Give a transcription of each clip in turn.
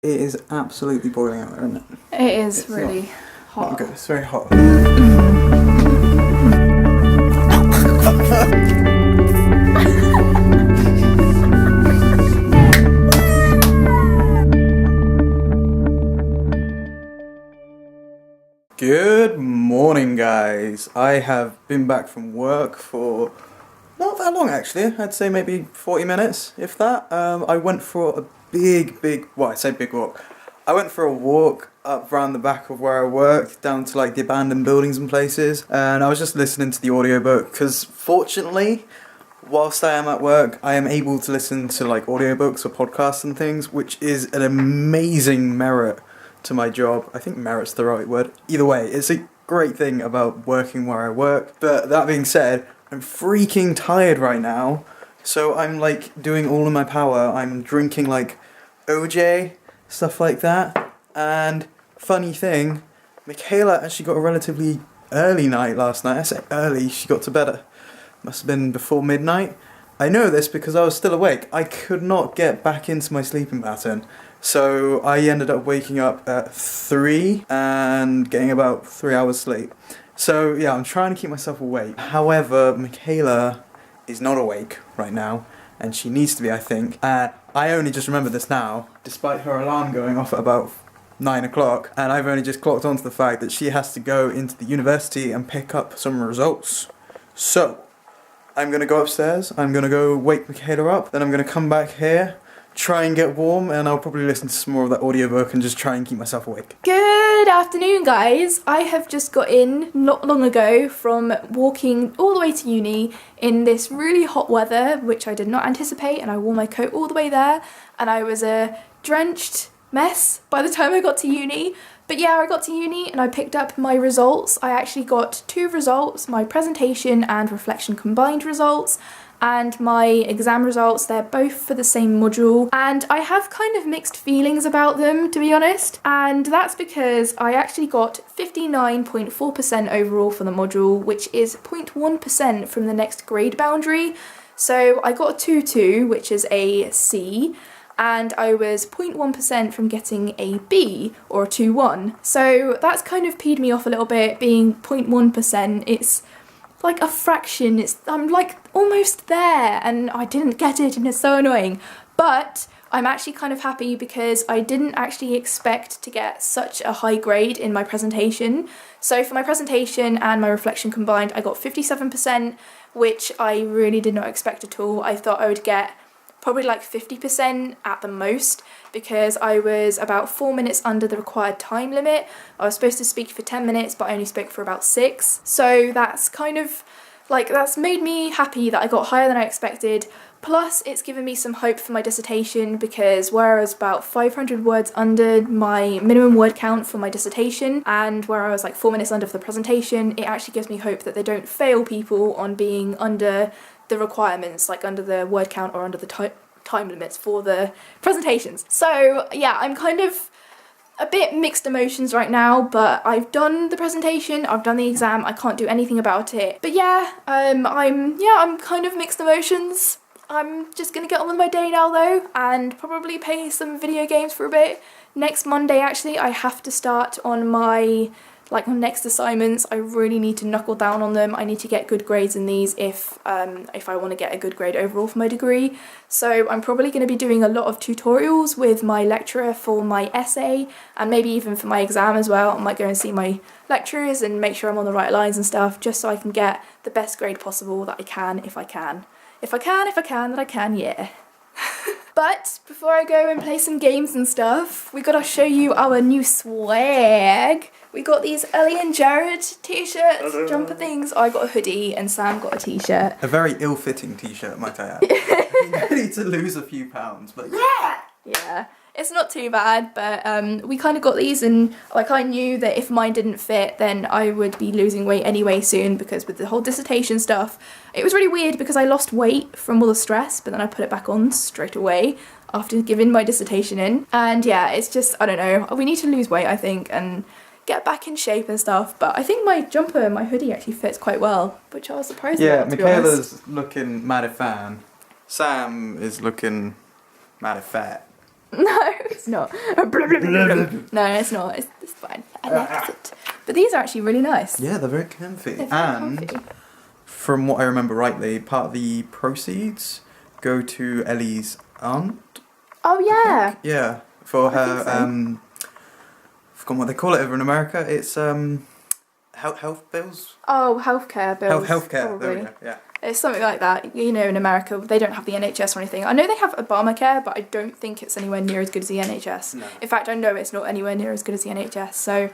It is absolutely boiling out there, isn't it? It is it's really hot. Not good. It's very hot. Good morning, guys. I have been back from work for not that long, actually. I'd say maybe 40 minutes, if that. I went for a big, well, I say big walk. I went for a walk up around the back of where I work, down to like the abandoned buildings and places, and I was just listening to the audiobook, because fortunately, whilst I am at work, I am able to listen to like audiobooks or podcasts and things, which is an amazing merit to my job. I think merit's the right word. Either way, it's a great thing about working where I work. But that being said, I'm freaking tired right now, so I'm like doing all of my power. I'm drinking like OJ, stuff like that. And funny thing, Michaela actually got a relatively early night last night. I say early, she got to bed must have been before midnight. I know this because I was still awake. I could not get back into my sleeping pattern. So I ended up waking up at 3 and getting about 3 hours sleep. So yeah, I'm trying to keep myself awake. However, Michaela is not awake right now, and she needs to be, I think. I only just remembered this now, despite her alarm going off at about 9 o'clock, and I've only just clocked onto the fact that she has to go into the university and pick up some results. So I'm going to go upstairs, I'm going to go wake Michaela up, then I'm going to come back here, try and get warm, and I'll probably listen to some more of that audiobook and just try and keep myself awake. Good afternoon, guys. I have just got in not long ago from walking all the way to uni in this really hot weather, which I did not anticipate, and I wore my coat all the way there, and I was a drenched mess by the time I got to uni. But yeah, I got to uni and I picked up my results. I actually got 2 results, my presentation and reflection combined results, and my exam results. They're both for the same module, and I have kind of mixed feelings about them, to be honest, and that's because I actually got 59.4% overall for the module, which is 0.1% from the next grade boundary. So I got a 2-2, which is a C, and I was 0.1% from getting a B, or a 2-1. So that's kind of peed me off a little bit, being 0.1%. It's like a fraction. I'm like almost there, and I didn't get it, and it's so annoying. But I'm actually kind of happy because I didn't actually expect to get such a high grade in my presentation. So for my presentation and my reflection combined, I got 57%, which I really did not expect at all. I thought I would get probably like 50% at the most, because I was about 4 minutes under the required time limit. I was supposed to speak for 10 minutes, but I only spoke for about 6. So that's kind of like, that's made me happy that I got higher than I expected. Plus, it's given me some hope for my dissertation, because where I was about 500 words under my minimum word count for my dissertation, and where I was like 4 minutes under for the presentation, it actually gives me hope that they don't fail people on being under the requirements, like under the word count or under the time limits for the presentations. So yeah, I'm kind of a bit mixed emotions right now, but I've done the presentation, I've done the exam, I can't do anything about it. But yeah, I'm kind of mixed emotions. I'm just gonna get on with my day now though, and probably play some video games for a bit. Next Monday actually, I have to start on my next assignments. I really need to knuckle down on them. I need to get good grades in these if I want to get a good grade overall for my degree. So I'm probably going to be doing a lot of tutorials with my lecturer for my essay, and maybe even for my exam as well. I might go and see my lecturers and make sure I'm on the right lines and stuff, just so I can get the best grade possible that I can, if I can. If I can, yeah. But before I go and play some games and stuff, we gotta show you our new swag. We got these Ellie and Jared t-shirts, jumper things. I got a hoodie and Sam got a t-shirt. A very ill-fitting t-shirt, might I add. I need to lose a few pounds, but yeah! Yeah, it's not too bad, but we kind of got these, and like I knew that if mine didn't fit, then I would be losing weight anyway soon, because with the whole dissertation stuff, it was really weird because I lost weight from all the stress, but then I put it back on straight away after giving my dissertation in. And yeah, it's just, I don't know, we need to lose weight, I think, and get back in shape and stuff. But I think my jumper, my hoodie actually fits quite well, which I was surprised about, to be honest. Michaela's looking mad fan. Sam is looking mad fat. No, it's not. No, it's not. It's fine. I like it. But these are actually really nice. Yeah, they're very comfy. They're very comfy. From what I remember rightly, part of the proceeds go to Ellie's aunt. Oh yeah. Yeah, for I think her. so. I've forgotten what they call it over in America. It's health bills. Oh, healthcare bills. Healthcare. There Probably. we go. Yeah. It's something like that. You know, in America, they don't have the NHS or anything. I know they have Obamacare, but I don't think it's anywhere near as good as the NHS. No. In fact, I know it's not anywhere near as good as the NHS. So,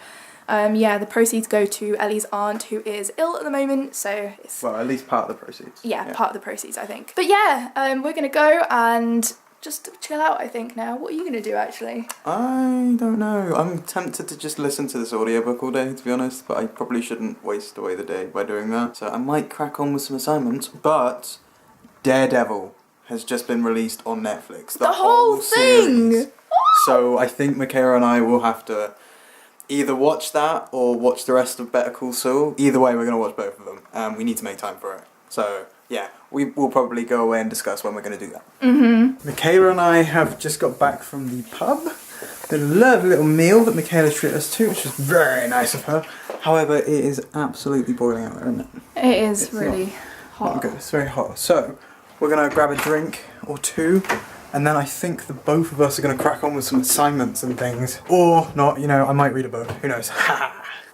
yeah, the proceeds go to Ellie's aunt, who is ill at the moment. So it's Well, at least part of the proceeds. yeah, part of the proceeds, I think. But yeah, we're gonna go and just chill out, I think, now. What are you gonna do, actually? I don't know. I'm tempted to just listen to this audiobook all day, to be honest, but I probably shouldn't waste away the day by doing that. So I might crack on with some assignments, but Daredevil has just been released on Netflix. The whole thing! Series. So I think Michaela and I will have to either watch that or watch the rest of Better Call Saul. Either way, we're going to watch both of them. We need to make time for it. So, yeah, we will probably go away and discuss when we're going to do that. Mm-hmm. Michaela and I have just got back from the pub. The lovely little meal that Michaela treated us to, which was very nice of her. However, it is absolutely boiling out there, isn't it? It is It's really hot. Not good. It's very hot. So, we're going to grab a drink or two, and then I think the both of us are going to crack on with some assignments and things. Or not, you know, I might read a book. Who knows?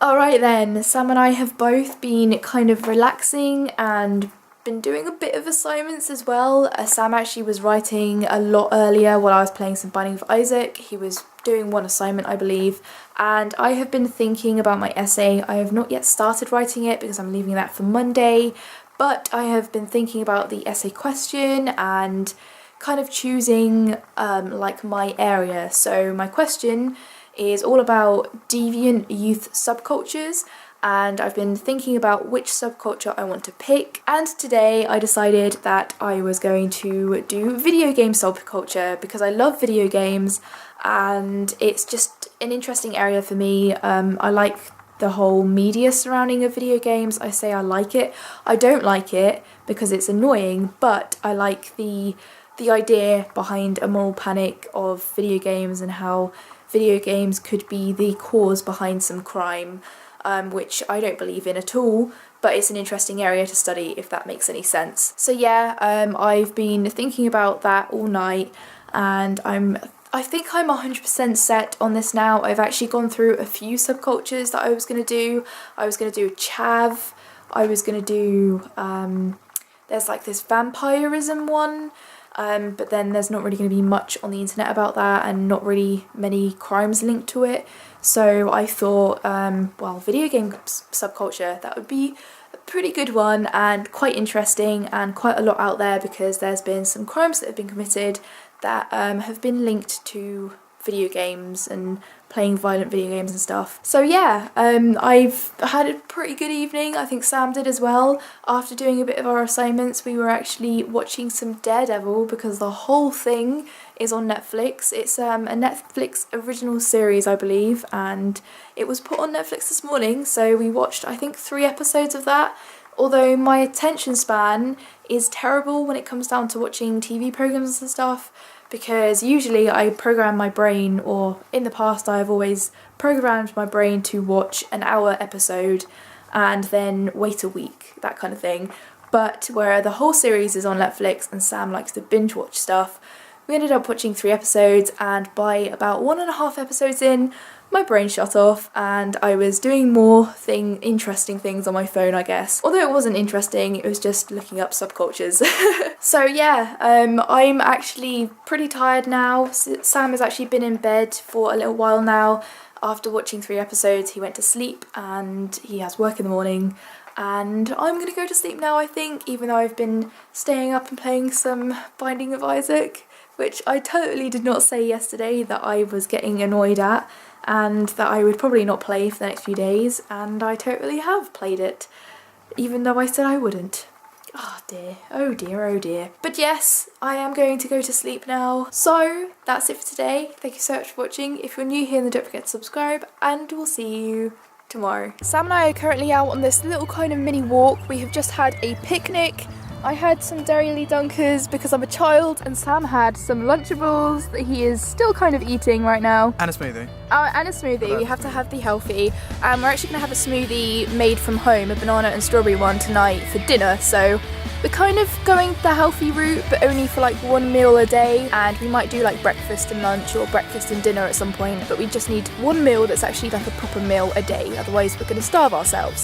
Alright then, Sam and I have both been kind of relaxing and been doing a bit of assignments as well. Sam actually was writing a lot earlier while I was playing some Binding of Isaac. He was doing one assignment, I believe, and I have been thinking about my essay. I have not yet started writing it because I'm leaving that for Monday, but I have been thinking about the essay question and kind of choosing like my area. So my question is all about deviant youth subcultures, and I've been thinking about which subculture I want to pick, and today I decided that I was going to do video game subculture because I love video games and it's just an interesting area for me. I like the whole media surrounding of video games. I say I like it. I don't like it because it's annoying, but I like the idea behind a moral panic of video games and how video games could be the cause behind some crime, which I don't believe in at all, but it's an interesting area to study if that makes any sense. So yeah, I've been thinking about that all night, and I think I'm 100% set on this now. I've actually gone through a few subcultures that I was going to do. I was going to do chav, I was going to do, there's like this vampirism one, but then there's not really going to be much on the internet about that and not really many crimes linked to it. So I thought, well, video game subculture, that would be a pretty good one and quite interesting and quite a lot out there because there's been some crimes that have been committed that have been linked to video games and playing violent video games and stuff. So yeah, I've had a pretty good evening. I think Sam did as well. After doing a bit of our assignments, we were actually watching some Daredevil because the whole thing is on Netflix. It's a Netflix original series, I believe, and it was put on Netflix this morning, so we watched, I think, 3 episodes of that. Although my attention span is terrible when it comes down to watching TV programs and stuff, because usually I program my brain, or in the past I've always programmed my brain to watch an hour episode and then wait a week, that kind of thing. But where the whole series is on Netflix and Sam likes to binge watch stuff, we ended up watching 3 episodes, and by about 1.5 episodes in, my brain shut off and I was doing more interesting things on my phone, I guess. Although it wasn't interesting, it was just looking up subcultures. So yeah, I'm actually pretty tired now. Sam has actually been in bed for a little while now. After watching 3 episodes, he went to sleep and he has work in the morning. And I'm gonna go to sleep now, I think, even though I've been staying up and playing some Binding of Isaac, which I totally did not say yesterday that I was getting annoyed at, and that I would probably not play for the next few days, and I totally have played it, even though I said I wouldn't. Oh dear, oh dear, oh dear. But yes, I am going to go to sleep now. So, that's it for today. Thank you so much for watching. If you're new here, then don't forget to subscribe, and we'll see you tomorrow. Sam and I are currently out on this little kind of mini walk. We have just had a picnic I had some Dairy Dunkers because I'm a child, and Sam had some Lunchables that he is still kind of eating right now. And a smoothie. And a smoothie. We have to have the healthy. We're actually going to have a smoothie made from home, a banana and strawberry one tonight for dinner, so we're kind of going the healthy route, but only for like one meal a day, and we might do like breakfast and lunch or breakfast and dinner at some point, but we just need one meal that's actually like a proper meal a day, otherwise we're going to starve ourselves.